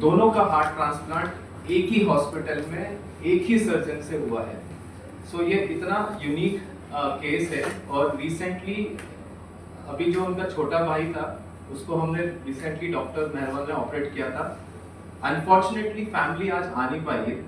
दोनों का heart transplant एक ही हॉस्पिटल में एक ही सर्जन से हुआ है। सो ये इतना यूनिक केस है। और रिसेंटली अभी जो उनका छोटा भाई था उसको हमने रिसेंटली डॉक्टर मेहरवाल ने ऑपरेट किया था। अनफॉर्चुनेटली फैमिली आज आ नहीं पाई है।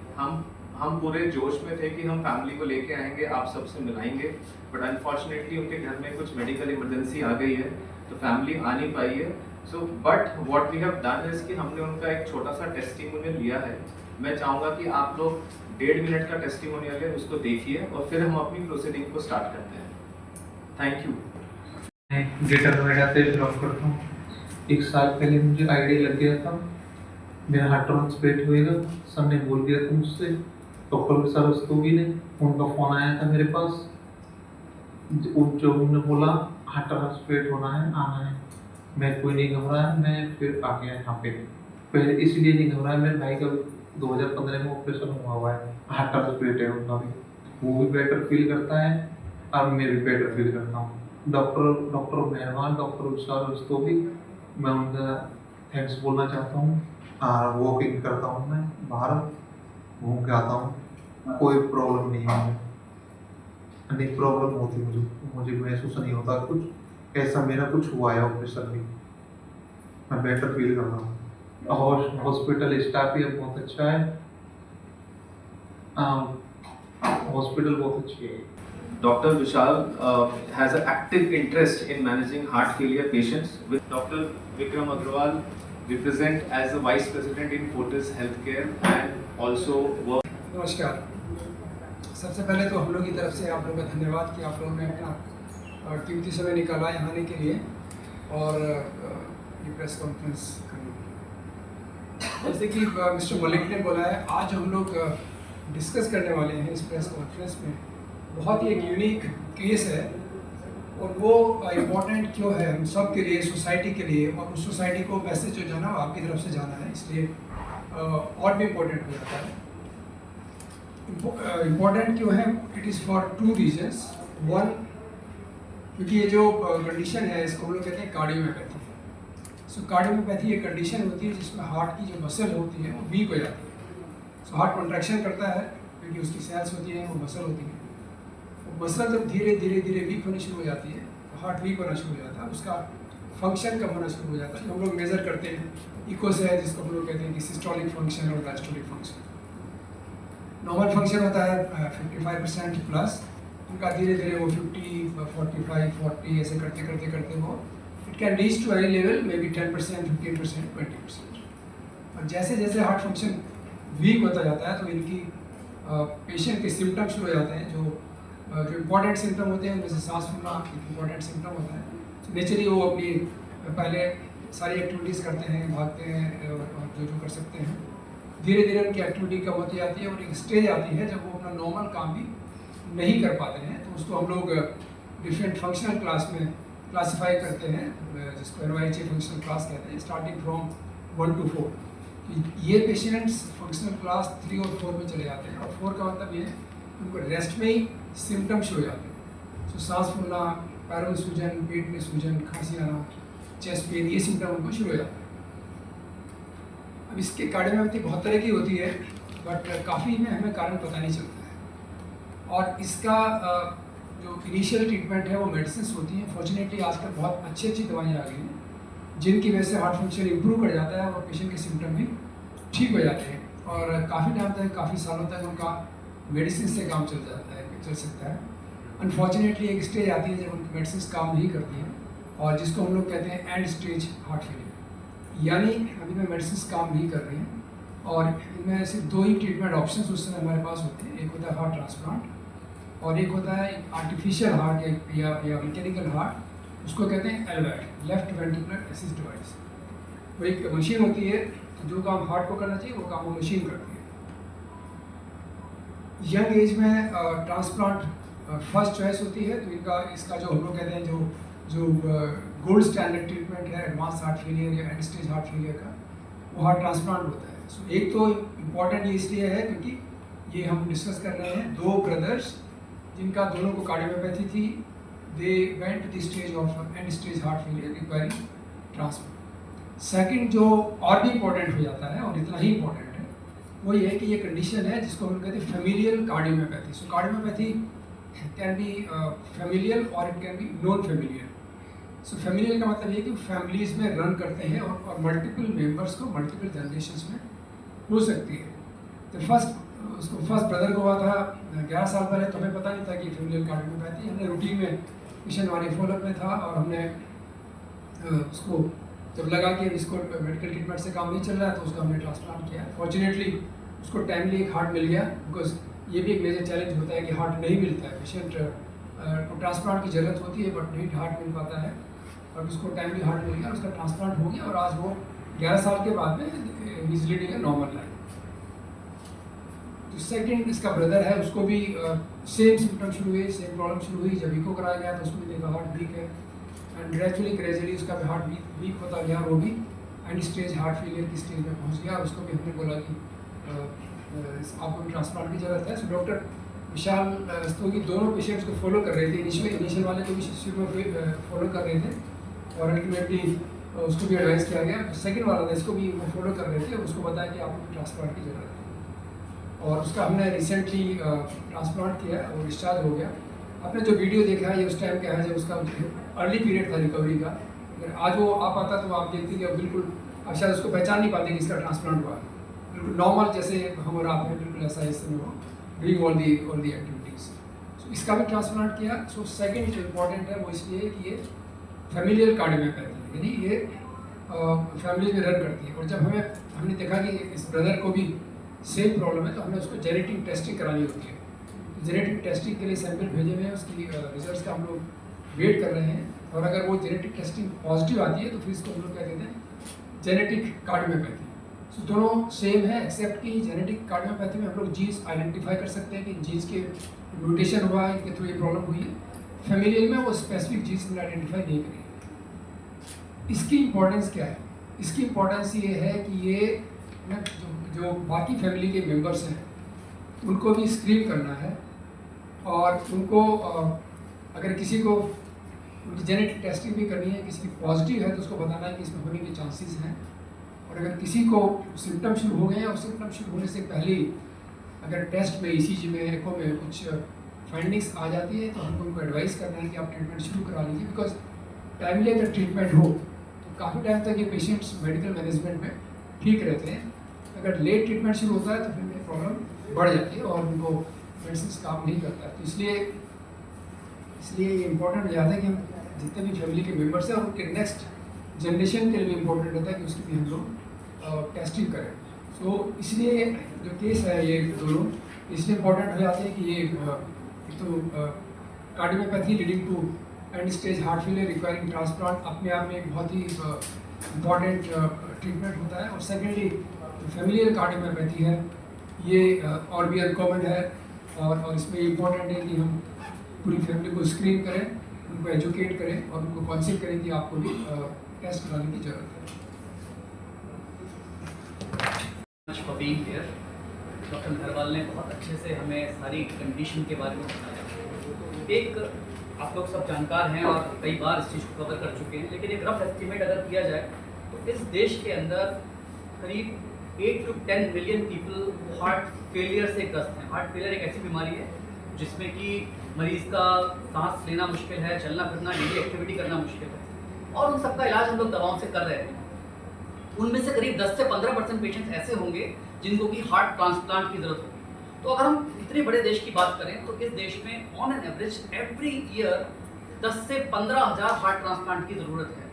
हम पूरे जोश में थे कि हम फैमिली को लेके आएंगे, आप सबसे मिलाएंगे, बट अनफॉर्चुनेटली उनके घर में कुछ मेडिकल इमरजेंसी आ गई है तो फैमिली आ नहीं पाई है। So but what we have done is कि हमने उनका एक छोटा सा टेस्टिमोनियल लिया है। मैं चाहूँगा कि आप लोग 1.5 मिनट का टेस्टिमोनियल है उसको देखिए और फिर हम अपनी प्रोसीडिंग को स्टार्ट करते हैं। Thank you. ग्रेटर नोएडा से बिलोंग करता हूँ। 1 साल पहले मुझे आईडी लग गया था, मेरा हार्ट ट्रांसप्लांट होएगा। सर ने बोल दिया था मुझसे, डॉक्टर सर रस्तोगी ने, उनका फ़ोन आया था मेरे पास, जो उन्होंने बोला हार्ट ट्रांसप्लांट होना है, आना है। मैं कोई नहीं घबराया, मैं फिर आ गया यहाँ पे। पहले इसलिए नहीं घबराया, मेरे भाई का 2015 में ऑपरेशन हुआ है, हार्ट ट्रांसप्लांट है उनका भी। वो भी बेटर फील करता है और मैं भी बेटर फील करता हूँ। डॉक्टर मेहरबान, डॉक्टर विशाल रस्तोगी, मैं उनका थैंक्स बोलना चाहता हूँ। और वॉकिंग करता हूँ, मैं बाहर घूम के आता हूँ, कोई प्रॉब्लम नहीं है। अनेक प्रॉब्लम होती मुझे महसूस नहीं होता कुछ ऐसा मेरा कुछ हुआ है ऑपरेशन में। मैं बेटर फील कर रहा हूँ और हॉस्पिटल स्टाफ भी बहुत अच्छा है, हॉस्पिटल बहुत अच्छी है। Dr. Vishal has an active interest in managing heart failure patients. With Dr. Vikram Agrawal, we present as the Vice President in Fortis Healthcare and also work. नमस्कार। सबसे पहले तो हम लोग की तरफ से आप लोगों का धन्यवाद कि आप लोगों ने अपना कीमती समय निकाला यहाँ आने के लिए और ये प्रेस कॉन्फ्रेंस करने के लिए। जैसे कि मिस्टर मलिक ने बोला है, आज हम लोग डिस्कस करने वाले हैं इस प्रेस कॉन्फ्रेंस में बहुत ही एक यूनिक केस है और वो इम्पोर्टेंट क्यों है हम सब के लिए, सोसाइटी के लिए, और उस सोसाइटी को मैसेज जो जाना आपकी तरफ से जाना है, इसलिए और भी इम्पोर्टेंट हो जाता है। इम्पोर्टेंट क्यों है? It is for 2 regions. 1, क्योंकि ये जो कंडीशन है इसको हम लोग कहते हैं कार्डियोमैपैथी। सो कार्डियोमैपैथी एक कंडीशन होती है जिसमें हार्ट की जो मसल होती है वो वीक हो जाती है। सो हार्ट कॉन्ट्रैक्शन करता है क्योंकि उसकी सेल्स होती हैं, वो मसल होती है। मसल जब धीरे धीरे वीक होनी शुरू हो जाती है तो हार्ट वीक होना शुरू हो जाता है, उसका फंक्शन कम होना शुरू हो जाता है। हम लोग मेज़र करते हैं इको से है, जिसको हम लोग कहते हैं कि सिस्टोलिक फंक्शन और डायस्टोलिक फंक्शन। नॉर्मल फंक्शन होता है 55% प्लस, उनका धीरे धीरे वो 50, 45, 40 ऐसे करते करते वो it can reach to any level may be 10%, 15%, 20%। और जैसे जैसे हार्ट फंक्शन वीक होता जाता है तो इनकी पेशेंट के सिम्टम शुरू हो जाते हैं। जो इम्पॉर्टेंट सिम्टम होते हैं उनमें से सांस फूलना इम्पॉर्टेंट सिम्टम होता है। तो नेचुरली वो अपनी पहले सारी एक्टिविटीज़ करते हैं, भागते हैं और जो कर सकते हैं। धीरे धीरे उनकी एक्टिविटी कम होती जाती है और एक स्टेज आती है जब वो अपना नॉर्मल काम भी नहीं कर पाते हैं, तो उसको हम लोग डिफरेंट फंक्शनल क्लास में क्लासीफाई करते हैं, जिसको NYHA फंक्शनल क्लास कहते हैं, स्टार्टिंग फ्रॉम 1 to 4। ये पेशेंट्स फंक्शनल क्लास 3 और 4 में चले जाते हैं। और 4 का मतलब ये उनको रेस्ट में ही सिम्टम शुरू हो जाते हैं। तो सांस फूलना, पैरों में सूजन, पेट में सूजन, खांसी आना, चेस्ट पेन, ये सिम्टम उनको शुरू हो जाता है। अब इसके कार्डियोमैपैथी बहुत तरह की होती है, बट काफ़ी में हमें कारण पता नहीं चलता है। और इसका जो इनिशियल ट्रीटमेंट है वो मेडिसिन होती हैं। फॉर्चुनेटली आजकल बहुत अच्छी दवाइयाँ आ गई हैं जिनकी वजह से हार्ट फंक्शन इम्प्रूव कर जाता है और पेशेंट के सिम्टम भी ठीक हो जाते हैं। और काफ़ी टाइम तक, काफ़ी सालों तक उनका मेडिसिन से काम चल सकता है। अनफॉर्चुनेटली एक स्टेज आती है जब उनकी मेडिसिन काम नहीं करती हैं और जिसको हम लोग कहते हैं एंड स्टेज हार्ट फेलियर, यानी अभी में मेडिसिन काम नहीं कर रही हैं। और इनमें से 2 ही ट्रीटमेंट ऑप्शन उस समय हमारे पास होते हैं। एक होता है हार्ट ट्रांसप्लांट और एक होता है आर्टिफिशियल हार्ट या मैकेनिकल हार्ट, उसको कहते हैं LVAD, left ventricular assist device. वो एक मशीन होती है, जो काम हार्ट को करना चाहिए वो काम वो मशीन करती है। यंग एज में ट्रांसप्लांट फर्स्ट चॉइस होती है, तो इसका जो हम लोग कहते हैं जो गोल्ड स्टैंडर्ड ट्रीटमेंट है एडवांस हार्ट फेलियर या एंड स्टेज हार्ट फेलियर का, वो हार्ट ट्रांसप्लांट होता है। सो एक तो इम्पॉर्टेंट ये इसलिए है क्योंकि ये हम डिस्कस कर रहे हैं 2 ब्रदर्स जिनका दोनों को कार्डियोमैपैथी थी, they went to the stage of end stage heart failure requiring transplant. Second जो और भी इम्पोर्टेंट हो जाता है और इतना ही इम्पोर्टेंट है वो ये है कि ये कंडीशन है जिसको हम कहते हैं familial cardiomyopathy. So cardiomyopathy can be familial और it can be non familial. So familial का मतलब ये कि फैमिलीज में रन करते हैं और मल्टीपल मेंबर्स को मल्टीपल जनरेशन्स में हो सकती है। तो फर्स्ट ब्रदर को हुआ था 11 साल पहले, तो हमें पता नहीं था कि फेमिलियल कार्डियोमायोपैथी। हमने रूटीन में मिशन वाले फॉलोअप में था और हमने उसको जब लगा कि इसको मेडिकल ट्रीटमेंट से काम नहीं चल रहा है तो उसका हमने ट्रांसप्लांट किया। फॉर्चुनेटली उसको टाइमली एक हार्ट मिल गया, बिकॉज ये भी एक मेजर चैलेंज होता है कि हार्ट नहीं मिलता है। पेशेंट को ट्रांसप्लांट की ज़रूरत होती है बट नहीं हार्ट मिल पाता है, और उसको टाइमली हार्ट मिल गया, उसका ट्रांसप्लांट हो गया और आज वो 11 साल के बाद में is leading a normal life. तो सेकेंड इसका ब्रदर है, उसको भी सेम सिम्टम शुरू हुए, सेम प्रॉब्लम शुरू हुई। जब इको कराया गया तो उसको भी देखा हार्ट वीक है एंड ग्रेजुअली ग्रेजुअली उसका भी हार्ट वीक होता गया, वो भी एंड स्टेज हार्ट फेलियर की स्टेज में पहुंच गया। उसको भी हमने बोला कि आपको ट्रांसप्लांट की ज़रूरत है। सो डॉक्टर विशाल रस्तोगी दोनों पेशेंट्स को फॉलो कर रहे थे। इनिशियल वाले को भी शुरू में फॉलो कर रहे थे और अल्टीमेटली उसको भी एडवाइस किया गया। सेकंड वाला था, इसको भी वो फॉलो कर रहे थे और उसको बताया कि आपको ट्रांसप्लांट की ज़रूरत है और उसका हमने रिसेंटली ट्रांसप्लांट किया और डिस्चार्ज हो गया। आपने जो वीडियो देखा है ये उस टाइम का है जब उसका अर्ली पीरियड था रिकवरी का। अगर आज वो आ पाता तो आप देखते कि बिल्कुल आप शायद उसको पहचान नहीं पाते कि इसका ट्रांसप्लांट हुआ, बिल्कुल नॉर्मल जैसे हम और आप हैं, बिल्कुल ऐसा इस समय वो डूइंग ऑल दी एक्टिविटीज़। सो इसका भी ट्रांसप्लांट किया। सो सेकंड जो इम्पोर्टेंट है वो इसलिए कि ये फैमिलियल कार्डियोमायोपैथी है, यानी ये फैमिली में रन करती है। और जब हमने देखा कि इस ब्रदर को भी सेम प्रॉब्लम है तो हमने उसको जेनेटिक टेस्टिंग करानी होती है। जेनेटिक टेस्टिंग के लिए सैंपल भेजे हुए हैं, उसकी रिजल्ट्स का हम लोग वेट कर रहे हैं और अगर वो जेनेटिक टेस्टिंग पॉजिटिव आती है तो फिर इसको हम लोग क्या कहते हैं जेनेटिक कार्डियोमायोपैथी। सो दोनों सेम है एक्सेप्ट कि जेनेटिक कार्डियोमायोपैथी में हम लोग जीन्स आइडेंटिफाई कर सकते हैं कि जीन्स के म्यूटेशन हुआ है, इनके थ्रू ये प्रॉब्लम हुई है। फैमिलियल में वो स्पेसिफिक जीन्स हमने आइडेंटिफाई नहीं करी। इसकी इम्पोर्टेंस क्या है? इसकी इम्पोर्टेंस ये है कि ये जो बाकी फैमिली के मेंबर्स हैं उनको भी स्क्रीन करना है और उनको अगर किसी को उनकी जेनेटिक टेस्टिंग भी करनी है, किसी की पॉजिटिव है तो उसको बताना है कि इसमें होने के चांसेस हैं। और अगर किसी को सिम्टम शुरू हो गए हैं और सिम्टम शुरू होने से पहले अगर टेस्ट में ECG में एको में कुछ फाइंडिंग्स आ जाती है तो हमको उनको एडवाइस करना है कि आप ट्रीटमेंट शुरू करा लीजिए। बिकॉज टाइमली अगर ट्रीटमेंट हो तो काफ़ी टाइम तक ये पेशेंट्स मेडिकल मैनेजमेंट में ठीक रहते हैं। अगर लेट ट्रीटमेंट शुरू होता है तो फिर ये प्रॉब्लम बढ़ जाती है और उनको मेडिसिन काम नहीं करता है। तो इसलिए ये इम्पोर्टेंट हो जाता है कि हम जितने भी फैमिली के मेम्बर्स हैं और उनके नेक्स्ट जनरेशन के लिए भी इम्पोर्टेंट होता है कि उसकी भी हम लोग टेस्टिंग करें। सो इसलिए जो केस है ये दोनों इसलिए इम्पोर्टेंट हो जाते हैं कि ये एक तो cardiomyopathy leading to end stage heart failure requiring transplant अपने आप में एक बहुत ही इम्पॉर्टेंट ट्रीटमेंट होता है। और सेकेंडली फैमिलियल कार्डियोमायोपैथी है ये और भी अनकॉमन है और इसमें इम्पॉर्टेंट है कि हम पूरी फैमिली को स्क्रीन करें, उनको एजुकेट करें और उनको काउंसिल करें कि आपको भी टेस्ट कराने की ज़रूरत है। For being here, doctor Narwal ने बहुत अच्छे से हमें सारी कंडीशन के बारे में बताया। एक आप लोग सब जानकार हैं और कई बार इस चीज़ को कवर कर चुके हैं, लेकिन एक रफ एस्टिमेट अगर किया जाए तो इस देश के अंदर करीब 8 to 10 million people heart failure से ग्रस्त हैं। हार्ट फेलियर एक ऐसी बीमारी है जिसमें कि मरीज़ का सांस लेना मुश्किल है, चलना फिरना, डेली एक्टिविटी करना मुश्किल है और उन सबका इलाज हम लोग दवाओं से कर रहे हैं। उनमें से करीब 10 से 15% पेशेंट्स ऐसे होंगे जिनको कि हार्ट ट्रांसप्लांट की ज़रूरत होगी। तो अगर हम इतने बड़े देश की बात करें तो इस देश में on an average every year 10 से 15,000 हार्ट ट्रांसप्लांट की ज़रूरत है।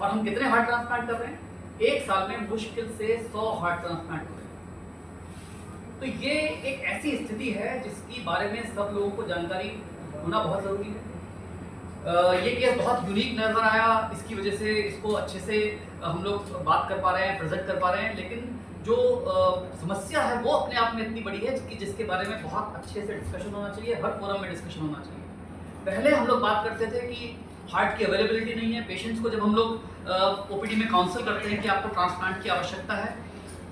और हम कितने हार्ट ट्रांसप्लांट कर रहे हैं? एक साल में मुश्किल से 100 हार्ट ट्रांसप्लांट हो रहे हैं। तो ये एक ऐसी स्थिति है जिसकी बारे में सब लोगों को जानकारी होना बहुत ज़रूरी है। ये केस बहुत यूनिक नज़र आया, इसकी वजह से इसको अच्छे से हम लोग बात कर पा रहे हैं, प्रेजेंट कर पा रहे हैं। लेकिन जो समस्या है वो अपने आप में इतनी बड़ी है जिसके बारे में बहुत अच्छे से डिस्कशन होना चाहिए, हर फोरम में डिस्कशन होना चाहिए। पहले हम लोग बात करते थे कि हार्ट की अवेलेबिलिटी नहीं है। पेशेंट्स को जब हम लोग OPD में काउंसिल करते हैं कि आपको ट्रांसप्लांट की आवश्यकता है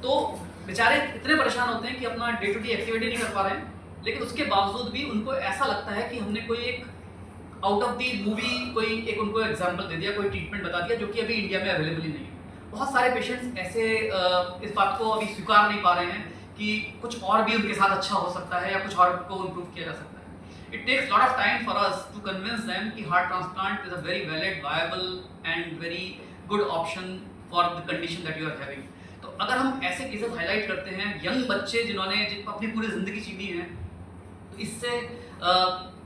तो बेचारे इतने परेशान होते हैं कि अपना डे टू डे एक्टिविटी नहीं कर पा रहे हैं, लेकिन उसके बावजूद भी उनको ऐसा लगता है कि हमने कोई एक आउट ऑफ दी मूवी कोई एक उनको एग्जाम्पल दे दिया, कोई ट्रीटमेंट बता दिया जो कि अभी इंडिया में अवेलेबल ही नहीं है। बहुत सारे पेशेंट्स ऐसे इस बात को अभी स्वीकार नहीं पा रहे हैं कि कुछ और भी उनके साथ अच्छा हो सकता है या कुछ और को इम्प्रूव किया जा सकता है। It takes lot of time for us to convince them कि heart transplant is a very valid, viable and very good option for the condition that you are having. तो अगर हम ऐसे केसेस हाईलाइट करते हैं, यंग बच्चे जिन्होंने अपनी पूरी ज़िंदगी जीनी है, तो इससे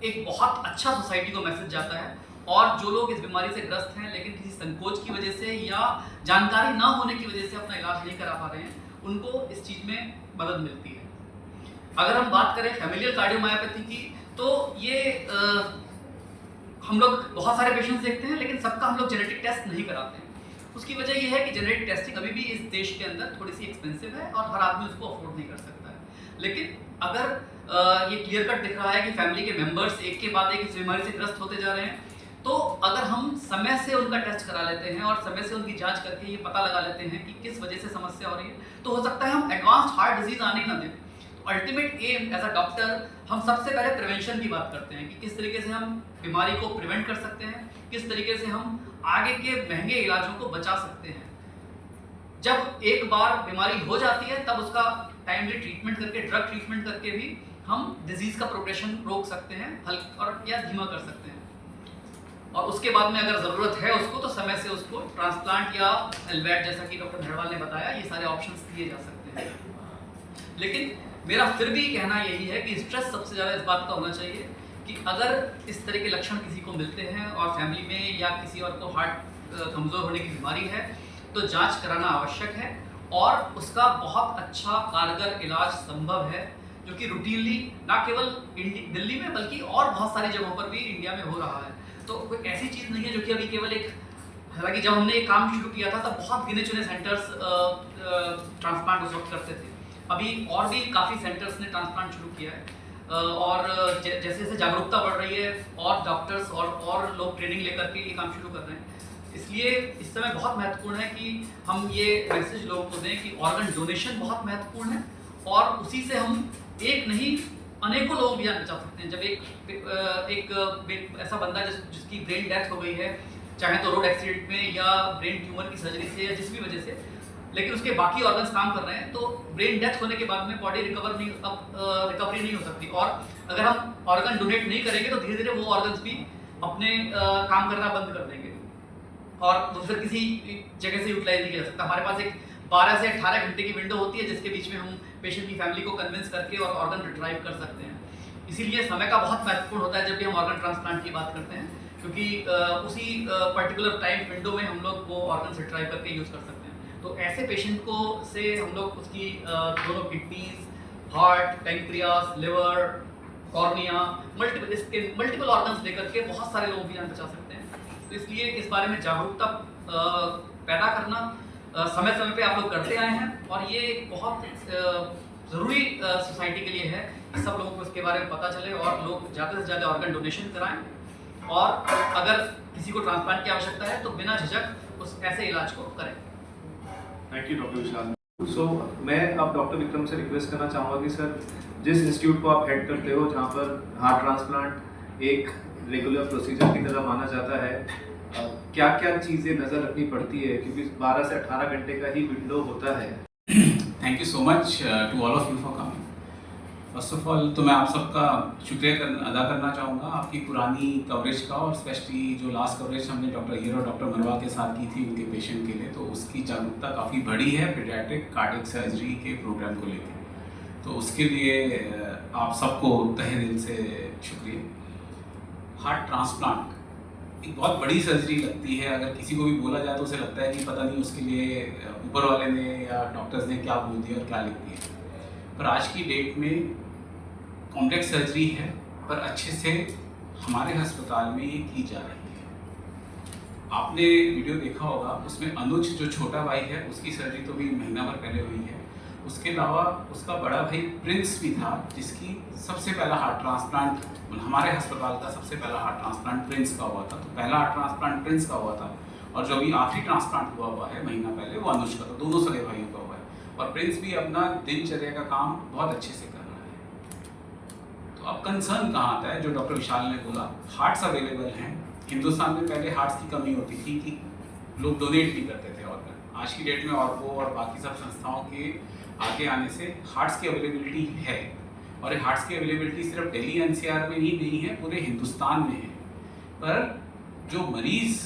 एक बहुत अच्छा सोसाइटी को मैसेज जाता है। और जो लोग इस बीमारी से ग्रस्त हैं लेकिन किसी संकोच की वजह से या जानकारी ना होने की वजह से अपना इलाज नहीं करा पा रहे हैं, उनको इस चीज़ में मदद मिलती है। अगर हम बात करें फैमिलियल कार्डियोमायोपैथी की, तो ये हम लोग बहुत सारे पेशेंट्स देखते हैं लेकिन सबका हम लोग जेनेटिक टेस्ट नहीं कराते हैं। उसकी वजह यह है कि जेनेटिक टेस्टिंग अभी भी इस देश के अंदर थोड़ी सी एक्सपेंसिव है और हर आदमी उसको अफोर्ड नहीं कर सकता है। लेकिन अगर ये क्लियर कट दिख रहा है कि फैमिली के मेंबर्स एक के बाद एक इस बीमारी से ग्रस्त होते जा रहे हैं, तो अगर हम समय से उनका टेस्ट करा लेते हैं और समय से उनकी जांच करके ये पता लगा लेते हैं कि किस वजह से समस्या हो रही है, तो हो सकता है हम एडवांस हार्ट डिजीज आने ना दें। Ultimate am as a doctor हम सबसे पहले प्रिवेंशन की बात करते हैं कि किस तरीके से हम बीमारी को प्रिवेंट कर सकते हैं, किस तरीके से हम आगे के महंगे इलाजों को बचा सकते हैं। जब एक बार बीमारी हो जाती है तब उसका टाइमली ट्रीटमेंट करके, ड्रग ट्रीटमेंट करके भी हम डिजीज का प्रोग्रेशन रोक सकते हैं, हल्का और या धीमा कर सकते हैं। और उसके बाद में अगर ज़रूरत है उसको, तो समय से उसको ट्रांसप्लांट या एलवैट, जैसा कि डॉक्टर मेहरवाल ने बताया, ये सारे ऑप्शंस दिए जा सकते हैं। लेकिन मेरा फिर भी कहना यही है कि स्ट्रेस सबसे ज़्यादा इस बात का होना चाहिए कि अगर इस तरह के लक्षण किसी को मिलते हैं और फैमिली में या किसी और को हार्ट कमज़ोर होने की बीमारी है, तो जांच कराना आवश्यक है और उसका बहुत अच्छा कारगर इलाज संभव है, जो कि रूटीनली ना केवल दिल्ली में बल्कि और बहुत सारी जगहों पर भी इंडिया में हो रहा है। तो कोई ऐसी चीज़ नहीं है जो कि अभी केवल एक, हालांकि जब हमने ये काम शुरू किया था तब बहुत गिने चुने सेंटर्स ट्रांसप्लांट उस वक्त करते थे। अभी और भी काफ़ी सेंटर्स ने ट्रांसप्लांट शुरू किया है और जैसे जैसे जागरूकता बढ़ रही है और डॉक्टर्स और लोग ट्रेनिंग लेकर के ये काम शुरू कर रहे हैं। इसलिए इस समय बहुत महत्वपूर्ण है कि हम ये मैसेज लोगों को दें कि ऑर्गन डोनेशन बहुत महत्वपूर्ण है और उसी से हम एक नहीं अनेकों लोग भी बचा सकते हैं। जब एक ऐसा बंदा जिसकी ब्रेन डेथ हो गई है, चाहे तो रोड एक्सीडेंट में या ब्रेन ट्यूमर की सर्जरी से या जिस भी वजह से, लेकिन उसके बाकी ऑर्गन्स काम कर रहे हैं, तो ब्रेन डेथ होने के बाद में बॉडी रिकवरी नहीं हो सकती। और अगर हम ऑर्गन डोनेट नहीं करेंगे तो धीरे धीरे वो ऑर्गन्स भी अपने काम करना बंद कर देंगे और वो फिर किसी जगह से यूटिलाइज नहीं किया जा सकता। हमारे पास एक 12 से 18 घंटे की विंडो होती है जिसके बीच में हम पेशेंट की फैमिली को कन्विंस करके और ऑर्गन रिट्राइव कर सकते हैं। इसीलिए समय का बहुत महत्वपूर्ण होता है जब भी हम ऑर्गन ट्रांसप्लांट की बात करते हैं, क्योंकि उसी पर्टिकुलर टाइम विंडो में हम लोग वो ऑर्गन रिट्राइव करके यूज़ कर सकते हैं। तो ऐसे पेशेंट को से हम लोग उसकी दोनों kidneys, heart, pancreas, liver, cornea, multiple organs लेकर के बहुत सारे लोगों की जान बचा सकते हैं। तो इसलिए इस बारे में जागरूकता पैदा करना समय समय पे आप लोग करते आए हैं और ये एक बहुत ज़रूरी सोसाइटी के लिए है कि सब लोगों को इसके बारे में पता चले और लोग ज़्यादा से ज़्यादा ऑर्गन डोनेशन कराएं और अगर किसी को ट्रांसप्लांट की आवश्यकता है तो बिना झिझक उस ऐसे इलाज को करें। थैंक यू डॉक्टर विशाल। सो मैं अब डॉक्टर विक्रम से रिक्वेस्ट करना चाहूँगा कि सर, जिस इंस्टीट्यूट को आप हेड करते हो जहाँ पर हार्ट ट्रांसप्लांट एक रेगुलर प्रोसीजर की तरह माना जाता है, क्या क्या चीज़ें नज़र रखनी पड़ती है, क्योंकि 12 से 18 घंटे का ही विंडो होता है। Thank you so much to all of you for coming. First of all तो मैं आप सबका शुक्रिया अदा करना चाहूँगा आपकी पुरानी कवरेज का, और स्पेशली जो लास्ट कवरेज हमने डॉक्टर हीरो और डॉक्टर मनवा के साथ की थी उनके पेशेंट के लिए, तो उसकी जागरूकता काफ़ी बढ़ी है पीडियाट्रिक कार्डियक सर्जरी के प्रोग्राम को लेकर। तो उसके लिए आप सबको तहे दिल से शुक्रिया। हार्ट ट्रांसप्लांट एक बहुत बड़ी सर्जरी लगती है, अगर किसी को भी बोला जाए तो उसे लगता है कि पता नहीं उसके लिए ऊपर वाले ने या डॉक्टर्स ने क्या बोल दिया और क्या लिख दिया। पर आज की डेट में कॉम्प्लेक्स सर्जरी है, पर अच्छे से हमारे अस्पताल में ये की जा रही है। आपने वीडियो देखा होगा, उसमें अनुज जो छोटा भाई है उसकी सर्जरी तो भी महीना भर पहले हुई है। उसके अलावा उसका बड़ा भाई प्रिंस भी था जिसकी सबसे पहला हार्ट ट्रांसप्लांट हमारे अस्पताल का सबसे पहला हार्ट ट्रांसप्लांट प्रिंस का हुआ था। तो पहला हार्ट ट्रांसप्लांट प्रिंस का हुआ था और जो अभी आखिरी ट्रांसप्लांट हुआ है महीना पहले वो अनुज का, तो दोनों सगे भाइयों का हुआ है। और प्रिंस भी अपना दिनचर्या का काम बहुत अच्छे से कर रहा है। तो अब कंसर्न कहाँ आता है, जो डॉक्टर विशाल ने बोला, हार्ट्स अवेलेबल हैं। हिंदुस्तान में पहले हार्ट्स की कमी होती थी कि लोग डोनेट नहीं करते थे ऑर्गन, आज की डेट में ऑर्को और बाकी सब संस्थाओं के आगे आने से हार्ट्स की अवेलेबिलिटी है, और ये हार्ट्स की अवेलेबिलिटी सिर्फ दिल्ली एनसीआर में ही नहीं है, पूरे हिंदुस्तान में है। पर जो मरीज़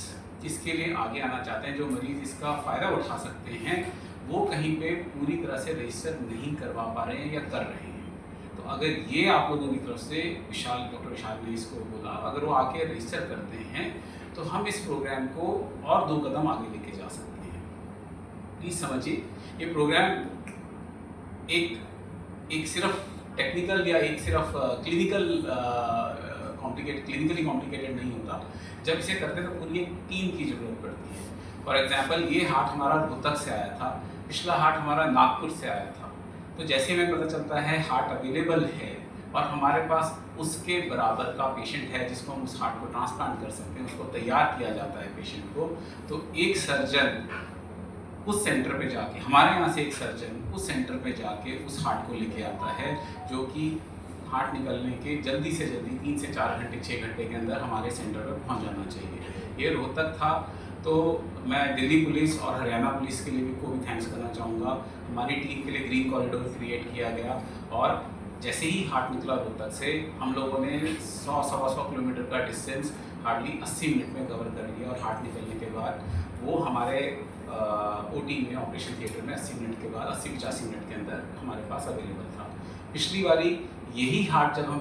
इसके लिए आगे आना चाहते हैं, जो मरीज़ इसका फ़ायदा उठा सकते हैं, वो कहीं पे पूरी तरह से रजिस्टर नहीं करवा पा रहे हैं या कर रहे हैं। तो अगर ये आप लोगों की तरफ से डॉक्टर विशाल ने इसको बोला, अगर वो आके रजिस्टर करते हैं तो हम इस प्रोग्राम को और 2 कदम आगे लेके जा सकते हैं। प्लीज़ समझिए, ये प्रोग्राम एक सिर्फ टेक्निकल या एक सिर्फ क्लिनिकली कॉम्प्लिकेटेड नहीं होता। जब इसे करते हैं तो पूरी एक टीम की ज़रूरत पड़ती है। फॉर एग्जांपल, ये हार्ट हमारा रोहतक से आया था, पिछला हार्ट हमारा नागपुर से आया था। तो जैसे हमें पता चलता है हार्ट अवेलेबल है और हमारे पास उसके बराबर का पेशेंट है जिसको हम उस हार्ट को ट्रांसप्लांट कर सकते हैं, उसको तैयार किया जाता है पेशेंट को, तो एक सर्जन उस सेंटर पे जाके, हमारे यहाँ से एक सर्जन उस सेंटर पे जाके उस हार्ट को लेके आता है, जो कि हार्ट निकलने के जल्दी से जल्दी 3 से 4 घंटे 6 घंटे के अंदर हमारे सेंटर पे पहुँच जाना चाहिए। ये रोहतक था। तो मैं दिल्ली पुलिस और हरियाणा पुलिस के लिए को भी थैंक्स करना चाहूँगा। हमारी टीम के लिए ग्रीन कॉरिडोर क्रिएट किया गया, और जैसे ही हार्ट निकला रोहतक से, हम लोगों ने 100-125 किलोमीटर का डिस्टेंस हार्डली 80 मिनट में कवर कर लिया। और हार्ट निकलने के बाद वो हमारे ओटी में, ऑपरेशन थिएटर में 80 मिनट के बाद 80-85 मिनट के अंदर हमारे पास अवेलेबल था। पिछली बारी यही हार्ट जब हम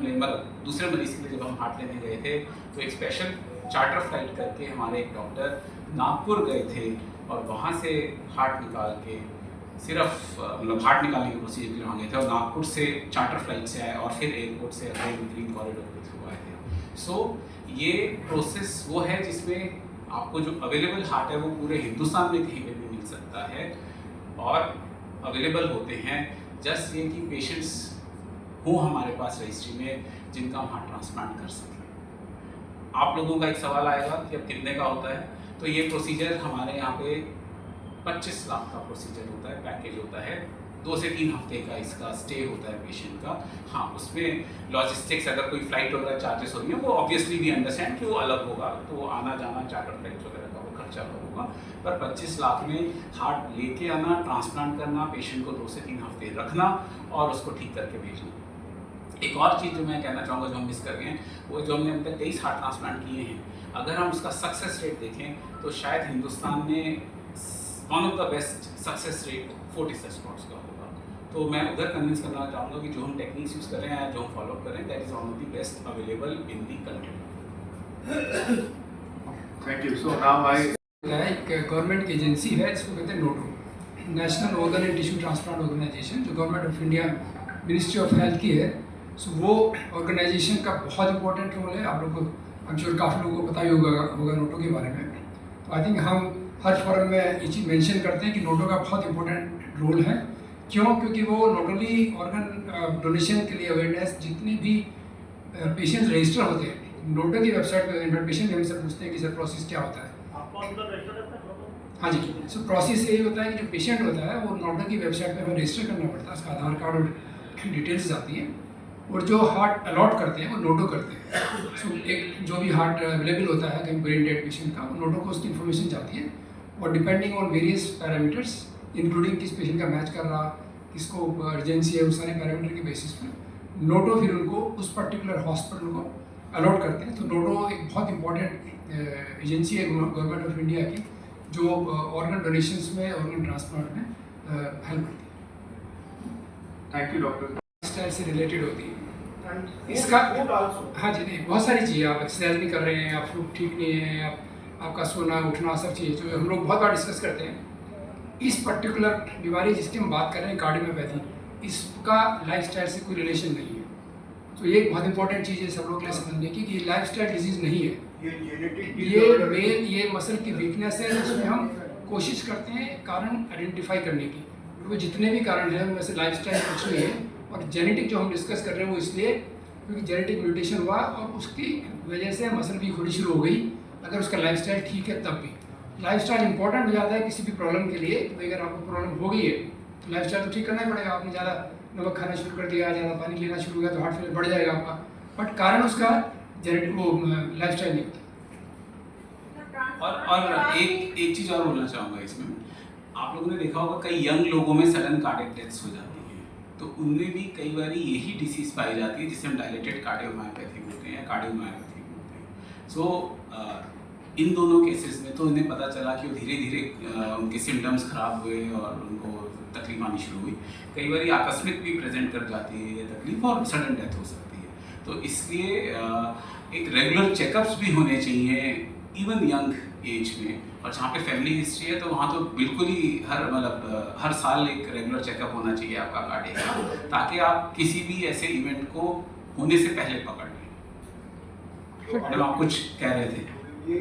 दूसरे मरीज़ के लिए जब हम हार्ट लेने गए थे, तो एक स्पेशल चार्टर फ्लाइट करके हमारे एक डॉक्टर नागपुर गए थे और वहाँ से हार्ट निकाल के सिर्फ हार्ट निकालने के प्रोसीजर के लिए वहाँ गए थे, और नागपुर से चार्टर फ्लाइट से आए और फिर एयरपोर्ट से ग्रीन कॉरिडोर के थ्रू आए थे। सो ये प्रोसेस वो है जिसमें आपको जो अवेलेबल हार्ट है वो पूरे हिंदुस्तान में कहीं पे भी मिल सकता है, और अवेलेबल होते हैं। जस्ट ये कि पेशेंट्स हो हमारे पास रजिस्ट्री में जिनका हम हार्ट ट्रांसप्लांट कर सकें। आप लोगों का एक सवाल आएगा कि अब कितने का होता है, तो ये प्रोसीजर हमारे यहाँ पे 25 लाख का प्रोसीजर होता है, पैकेज होता है। 2 से 3 हफ्ते का इसका स्टे होता है पेशेंट का। हाँ, उसमें लॉजिस्टिक्स, अगर कोई फ्लाइट वगैरह चार्जेस होगी वो ऑब्वियसली भी अंडरस्टैंड कि वो अलग होगा, तो वो आना जाना चार्टर फ्लाइट वगैरह का वो खर्चा होगा। पर 25 लाख में हार्ट लेके आना, ट्रांसप्लांट करना, पेशेंट को 2 से 3 हफ्ते रखना और उसको ठीक करके भेजना। एक और चीज़ जो मैं कहना चाहूँगा जो हम मिस कर गए हैं, वो जो हमने अभी तक 23 हार्ट ट्रांसप्लांट किए हैं, अगर हम उसका सक्सेस रेट देखें तो शायद हिंदुस्तान में one of the best success rate Fortis spots का होगा। तो मैं उधर कन्विंस करना चाहूँगा कि जो हम टेक्निक्स यूज़ कर रहे हैं, जो हम फॉलो कर रहे हैं, that is one of the best available in the country. Thank you. So now I एक गवर्नमेंट की एजेंसी है जिसको कहते हैं NOTTO, national organ and tissue transplant organisation, जो government of India ministry of health की है। सो वो ऑर्गेनाइजेशन का बहुत इंपॉर्टेंट रोल है। आप लोग को, आई एम श्योर काफ़ी लोगों को पता ही होगा नोटो के बारे में। तो आई थिंक हम हर फोरम में ये चीज़ मेंशन करते हैं कि नोटो का बहुत इंपॉर्टेंट रोल है। क्यों? क्योंकि वो नॉट ओनली ऑर्गन डोनेशन के लिए अवेयरनेस, जितने भी पेशेंट्स रजिस्टर होते हैं नोटो की वेबसाइट पर, पेशेंट हमसे पूछते हैं कि सर प्रोसेस क्या होता है। हाँ जी, सो प्रोसेस यही होता है कि जो पेशेंट होता है वो नोटो की वेबसाइट पे हमें रजिस्टर करना पड़ता है, उसका आधार कार्ड और डिटेल्स आती हैं, और जो हार्ट अलॉट करते हैं वो नोटो करते हैं। सो एक जो भी हार्ट अवेलेबल होता है कहीं ब्रेन डेड पेशेंट का, वो नोटो को उसकी इन्फॉर्मेशन जाती है, और depending on various parameters, including किस पेशेंट का मैच कर रहा, किसको अर्जेंसी है, उस सारे पैरामीटर के बेसिस पर नोटो फिर उनको उस पर्टिकुलर हॉस्पिटल को अलॉट करते हैं। तो नोटो एक बहुत इंपॉर्टेंट एजेंसी है गवर्नमेंट ऑफ इंडिया की, जो ऑर्गन डोनेशंस में, ऑर्गन ट्रांसप्लांट में हेल्प करती है। Thank you doctor. स्टाइल से रिलेटेड होती है इसका। हाँ जी, नहीं, बहुत सारी चीज़ें, आप एक्सरसाइज नहीं कर रहे हैं, आप फूड ठीक नहीं है, आपका सोना उठना, सब चीज़ जो हम लोग बहुत बार डिस्कस करते हैं। इस पर्टिकुलर बीमारी जिसकी हम बात कर रहे हैं कार्डियोमायोपैथी, इसका लाइफस्टाइल से कोई रिलेशन नहीं है। तो ये एक बहुत इंपॉर्टेंट चीज़ है सब लोग के लिए समझने की कि लाइफस्टाइल डिजीज़ नहीं है, ये मसल की वीकनेस है, जिसमें हम कोशिश करते हैं कारण आइडेंटिफाई करने की। वो जितने भी कारण हैं उनमें से लाइफस्टाइल कुछ नहीं है, और जेनेटिक जो हम डिस्कस कर रहे हैं वो इसलिए क्योंकि जेनेटिक म्यूटेशन हुआ और उसकी वजह से मसल वीक होनी शुरू हो गई। अगर उसका लाइफस्टाइल ठीक है तब भी लाइफस्टाइल इंपॉर्टेंट हो जाता है किसी भी प्रॉब्लम के लिए। तो अगर आपको प्रॉब्लम हो गई है तो लाइफस्टाइल तो ठीक करना ही पड़ेगा। आपने ज़्यादा नमक खाना शुरू कर दिया, ज़्यादा पानी लेना शुरू किया, तो हार्ट फेलियर बढ़ जाएगा आपका, बट कारण उसका जेनेटिक वो लाइफस्टाइल नहीं होता। और एक चीज़ और बोलना चाहूँगा इसमें, आप लोगों ने देखा होगा कई यंग लोगों में सडन कार्डियक डेथ्स हो जाती हैं, तो उनमें भी कई बार यही डिसीज पाई जाती है जिसे हम डायलेटेड कार्डियोमायोपैथी बोलते हैं या कार्डियोमायोपैथी बोलते हैं। सो इन दोनों केसेस में तो इन्हें पता चला कि वो धीरे धीरे उनके सिम्टम्स खराब हुए और उनको तकलीफ आनी शुरू हुई। कई बार आकस्मिक भी प्रेजेंट कर जाती है ये तकलीफ और सडन डेथ हो सकती है। तो इसलिए एक रेगुलर चेकअप्स भी होने चाहिए इवन यंग एज में, और जहाँ पे फैमिली हिस्ट्री है तो वहाँ तो बिल्कुल ही हर साल एक रेगुलर चेकअप होना चाहिए आपका कार्डियक का, ताकि आप किसी भी ऐसे इवेंट को होने से पहले पकड़ लें। मैडम आप कुछ कह रहे थे? ये